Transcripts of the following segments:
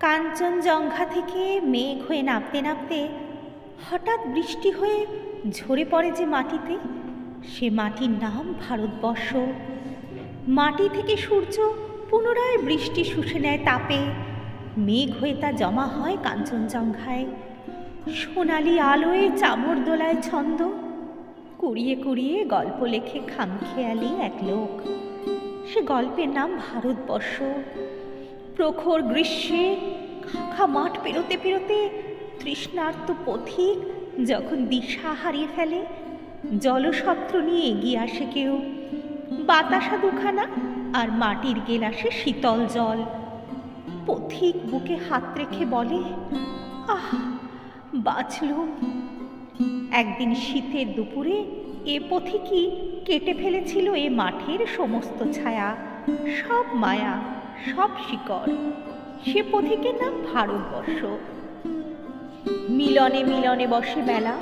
কাঞ্চনজঙ্ঘা থেকে মেঘ হয়ে নামতে নামতে হঠাৎ বৃষ্টি হয়ে ঝরে পড়ে যে মাটিতে, সে মাটির নাম ভারতবর্ষ। মাটি থেকে সূর্য পুনরায় বৃষ্টি শুষে নেয় তাপে, মেঘ হয়ে তা জমা হয় কাঞ্চনজঙ্ঘায়। সোনালি আলোয় চামর দোলায় ছন্দ, কুড়িয়ে কুড়িয়ে গল্প লেখে খামখেয়ালি এক লোক। সে গল্পের নাম ভারতবর্ষ। প্রখর গ্রীষ্মে খাখা মাঠ পেরোতে পেরোতে তৃষ্ণার্ত পথিক যখন দিশা হারিয়ে ফেলে, জলসত্র নিয়ে এগিয়ে আসে কেউ, বাতাসা দুখানা আর মাটির গেলাসে শীতল জল। পথিক বুকে হাত রেখে বলে, আহ, বাঁচলুম। একদিন শীতের দুপুরে এ পথিকই কেটে ফেলেছিল এ মাঠের সমস্ত ছায়া, সব মায়া, সব শিকড়। সে পথিকের নাম ভারতবর্ষ। মিলনে মিলনে বসে মেলা,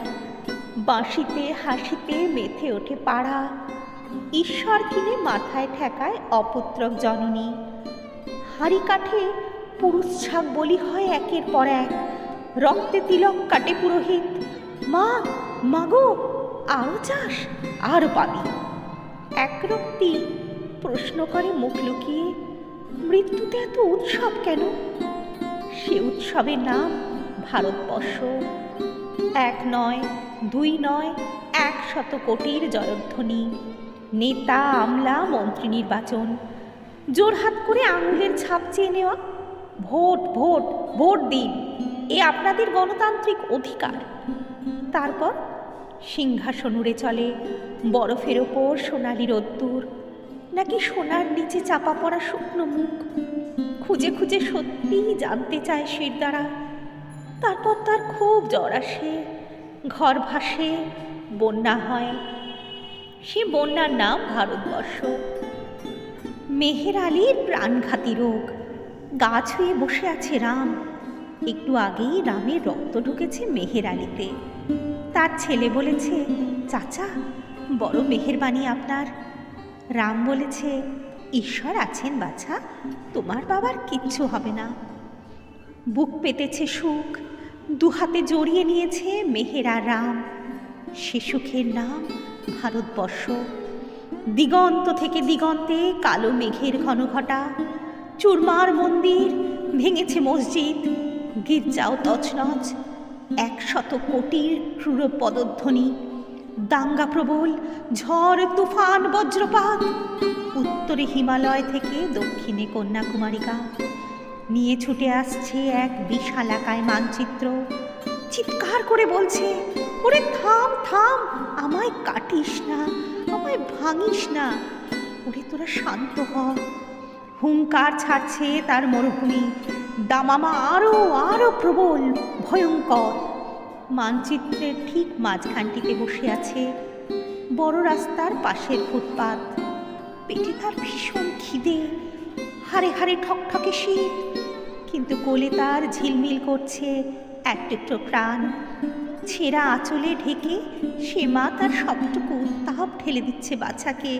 বাঁশিতে হাসিতে মেতে ওঠে পাড়া। ঈশ্বর কিনে মাথায় ঠেকায় অপুত্রক জননী। হাড়ি কাঠে পুরুষ ছাগ বলি হয় একের পর এক, রক্তে তিলক কাটে পুরোহিত। মা, মাগো, আরও চাস, আরও পাবি। একরক্তি প্রশ্ন করে মুখ লুকিয়ে, মৃত্যুতে এত উৎসব কেন? সে উৎসবের নাম ভারতবর্ষ। এক নয়, দুই নয়, 100 কোটির জয়ধ্বনি। নেতা, আমলা, মন্ত্রী নির্বাচন, জোরহাত করে আঙুলের ছাপ চেয়ে নেওয়া। ভোট, ভোট, ভোট দিন, এ আপনাদের গণতান্ত্রিক অধিকার। তারপর সিংহাসন উড়ে চলে, বরফের ওপর সোনালি রোদ্দুর, নাকি সোনার নিচে চাপা পড়া শুকনো মুখ। খুঁজে খুঁজে সত্যিই জানতে চায় শিরদাঁড়া। তারপর তার খুব জ্বর আসে, ঘর ভাসে, বন্যা হয়। সে বন্যার নাম ভারতবর্ষ। মেহের আলীর প্রাণঘাতী রোগ, গা ছুঁয়ে বসে আছে রাম। একটু আগেই রামের রক্ত ঢুকেছে মেহের আলীতে। তার ছেলে বলেছে, চাচা, বড় মেহেরবানি আপনার। রাম বলেছে, ঈশ্বর আছেন বাছা, তোমার বাবার কিচ্ছু হবে না। বুক পেতেছে সুখ, দুহাতে জড়িয়ে নিয়েছে মেহের আর রাম। সে সুখের নাম ভারতবর্ষ। দিগন্ত থেকে দিগন্তে কালো মেঘের ঘনঘটা, চুরমার মন্দির, ভেঙেছে মসজিদ, গির্জাও তছনছ। 100 কোটির ক্রূর পদধ্বনি, দাঙ্গা প্রবল, ঝড় তুফান বজ্রপাত। উত্তরে হিমালয় থেকে দক্ষিণে কন্যাকুমারিকা নিয়ে ছুটে আসছে এক বিশালাকায় মানচিত্র। চিৎকার করে বলছে, ওরে থাম থাম, আমায় কাটিস না, আমায় ভাঙিস না, ওরে তোরা শান্ত হ। হুঙ্কার ছাড়ছে তার মরুভূমি, দামামা আরো আরো প্রবল, ভয়ঙ্কর। মানচিত্রের ঠিক মাঝখানটিতে বসে আছে বড় রাস্তার পাশের ফুটপাত। পেটে তার ভীষণ খিদে, হাড়ে হাড়ে ঠকঠকে শীত, কিন্তু কোলে তার ঝিলমিল করছে এক টুকরো প্রাণ। ছেঁড়া আঁচলে ঢেকে সে মা তার সবটুকু উত্তাপ ঢেলে দিচ্ছে বাচ্চাকে।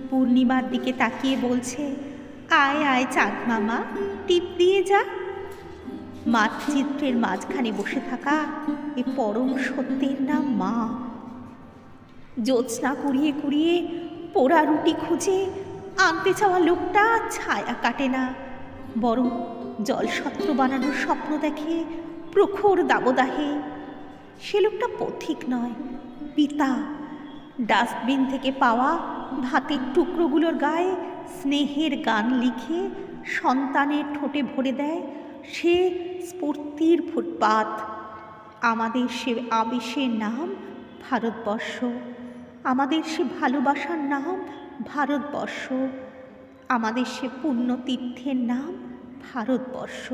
পূর্ণিমার দিকে তাকিয়ে বলছে, আয় আয় চাঁদ মামা, টিপ দিয়ে যা। মানচিত্রের মাঝখানে বসে থাকা এ পরম সত্যের নাম মা। জ্যোৎস্না কুড়িয়ে কুড়িয়ে পোড়া রুটি খুঁজে আনতে চাওয়া লোকটা ছায়া কাটে না, বরং জলসত্র বানানোর স্বপ্ন দেখে প্রখর দাবদাহে। সে লোকটা পথিক নয়, পিতা। ডাস্টবিন থেকে পাওয়া ভাতের টুকরোগুলোর গায়ে স্নেহের গান লিখে সন্তানের ঠোঁটে ভরে দেয় সে স্ফূর্তির ফুটপাত। আমাদের সে আবেশের নাম ভারতবর্ষ, আমাদের সে ভালোবাসার নাম ভারতবর্ষ, আমাদের সে পুণ্যতীর্থের নাম ভারতবর্ষ।